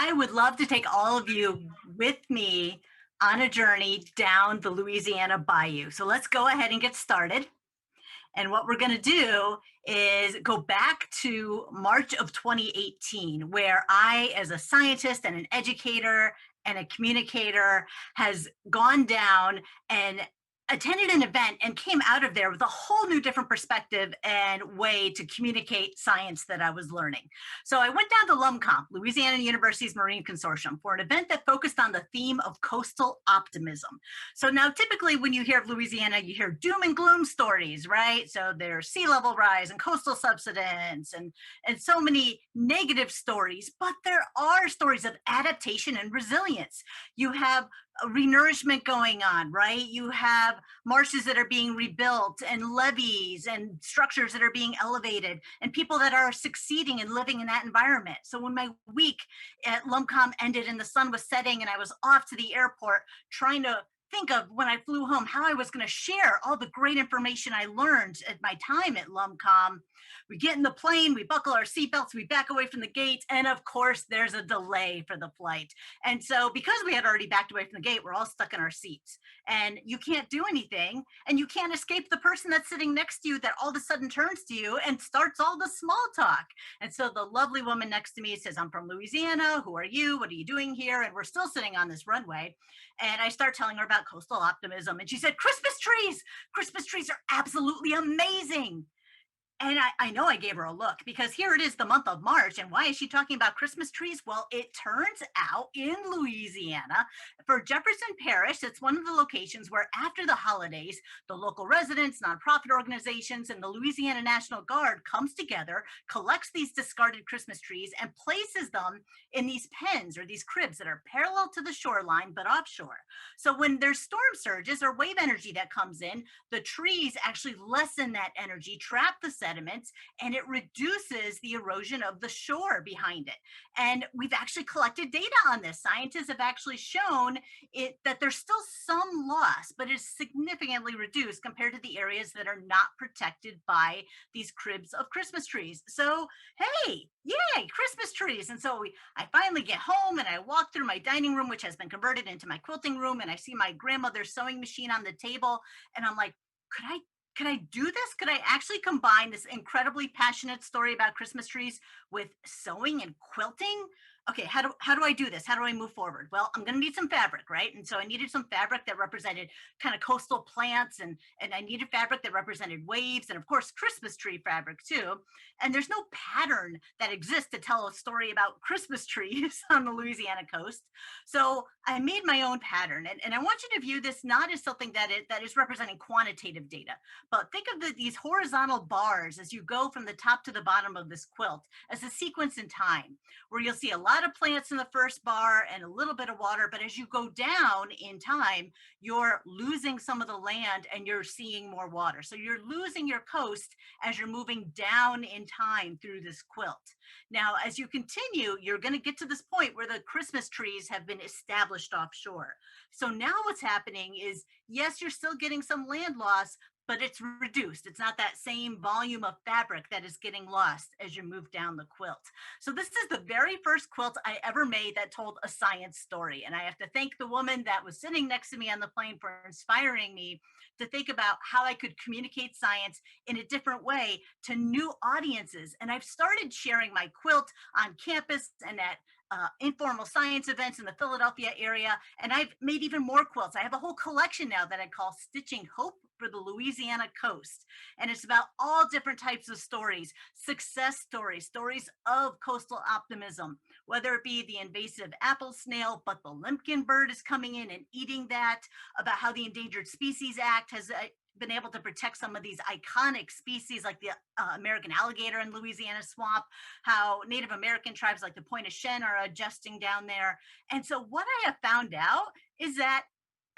I would love to take all of you with me on a journey down the Louisiana Bayou. So let's go ahead and get started. And what we're going to do is go back to March of 2018, where I, as a scientist and an educator and a communicator, has gone down and attended an event and came out of there with a whole new different perspective and way to communicate science that I was learning. So I went down to LUMCOMP, Louisiana University's Marine Consortium, for an event that focused on the theme of coastal optimism. So now typically when you hear of Louisiana, you hear doom and gloom stories, right? So there's sea level rise and coastal subsidence and so many negative stories, but there are stories of adaptation and resilience. You have a renourishment going on, right? You have marshes that are being rebuilt and levees and structures that are being elevated and people that are succeeding and living in that environment. So when my week at LUMCOM ended and the sun was setting and I was off to the airport trying to think of when I flew home how I was going to share all the great information I learned at my time at LUMCOM. We get in the plane, we buckle our seatbelts, we back away from the gates, and of course, there's a delay for the flight. And so, because we had already backed away from the gate, we're all stuck in our seats, and you can't do anything, and you can't escape the person that's sitting next to you that all of a sudden turns to you and starts all the small talk. And so, the lovely woman next to me says, "I'm from Louisiana. Who are you? What are you doing here?" And we're still sitting on this runway. And I start telling her about coastal optimism. And she said, "Christmas trees! Christmas trees are absolutely amazing." And I know I gave her a look because here it is, the month of March. And why is she talking about Christmas trees? Well, it turns out in Louisiana, for Jefferson Parish, it's one of the locations where after the holidays, the local residents, nonprofit organizations, and the Louisiana National Guard comes together, collects these discarded Christmas trees, and places them in these pens or these cribs that are parallel to the shoreline but offshore. So when there's storm surges or wave energy that comes in, the trees actually lessen that energy, trap the sediments, and it reduces the erosion of the shore behind it. And we've actually collected data on this. Scientists have actually shown it that there's still some loss, but it's significantly reduced compared to the areas that are not protected by these cribs of Christmas trees. So, hey, yay, Christmas trees. And so I finally get home and I walk through my dining room, which has been converted into my quilting room, and I see my grandmother's sewing machine on the table. And I'm like, could I do this? Could I actually combine this incredibly passionate story about Christmas trees with sewing and quilting? Okay, how do I do this? How do I move forward? Well, I'm going to need some fabric, right? And so I needed some fabric that represented kind of coastal plants, and I needed fabric that represented waves, and of course Christmas tree fabric too. And there's no pattern that exists to tell a story about Christmas trees on the Louisiana coast. So I made my own pattern, and I want you to view this not as something that is representing quantitative data, but think of these horizontal bars as you go from the top to the bottom of this quilt as a sequence in time, where you'll see a lot of plants in the first bar and a little bit of water. But as you go down in time, you're losing some of the land and you're seeing more water. So you're losing your coast as you're moving down in time through this quilt. Now, as you continue, you're going to get to this point where the Christmas trees have been established offshore. So now what's happening is, yes, you're still getting some land loss, but it's reduced. It's not that same volume of fabric that is getting lost as you move down the quilt. So this is the very first quilt I ever made that told a science story. And I have to thank the woman that was sitting next to me on the plane for inspiring me to think about how I could communicate science in a different way to new audiences. And I've started sharing my quilt on campus and at informal science events in the Philadelphia area. And I've made even more quilts. I have a whole collection now that I call Stitching Hope for the Louisiana Coast. And it's about all different types of stories, success stories, stories of coastal optimism, whether it be the invasive apple snail, but the limpkin bird is coming in and eating that, about how the Endangered Species Act has been able to protect some of these iconic species like the American alligator in Louisiana swamp, how Native American tribes like the Pointe-au-Chien are adjusting down there. And so what I have found out is that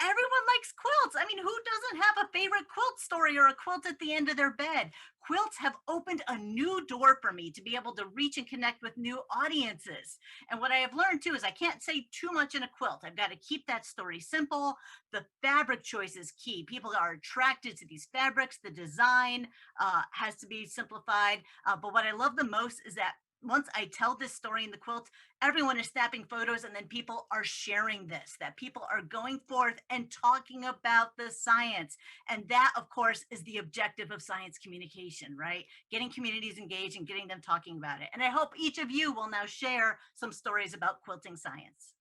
everyone likes quilts. I mean, who doesn't have a favorite quilt story or a quilt at the end of their bed? Quilts have opened a new door for me to be able to reach and connect with new audiences. And what I have learned too is I can't say too much in a quilt. I've got to keep that story simple. The fabric choice is key. People are attracted to these fabrics. The design has to be simplified. But what I love the most is that once I tell this story in the quilt, everyone is snapping photos and then people are sharing this, that people are going forth and talking about the science. And that, of course, is the objective of science communication, right? Getting communities engaged and getting them talking about it. And I hope each of you will now share some stories about quilting science.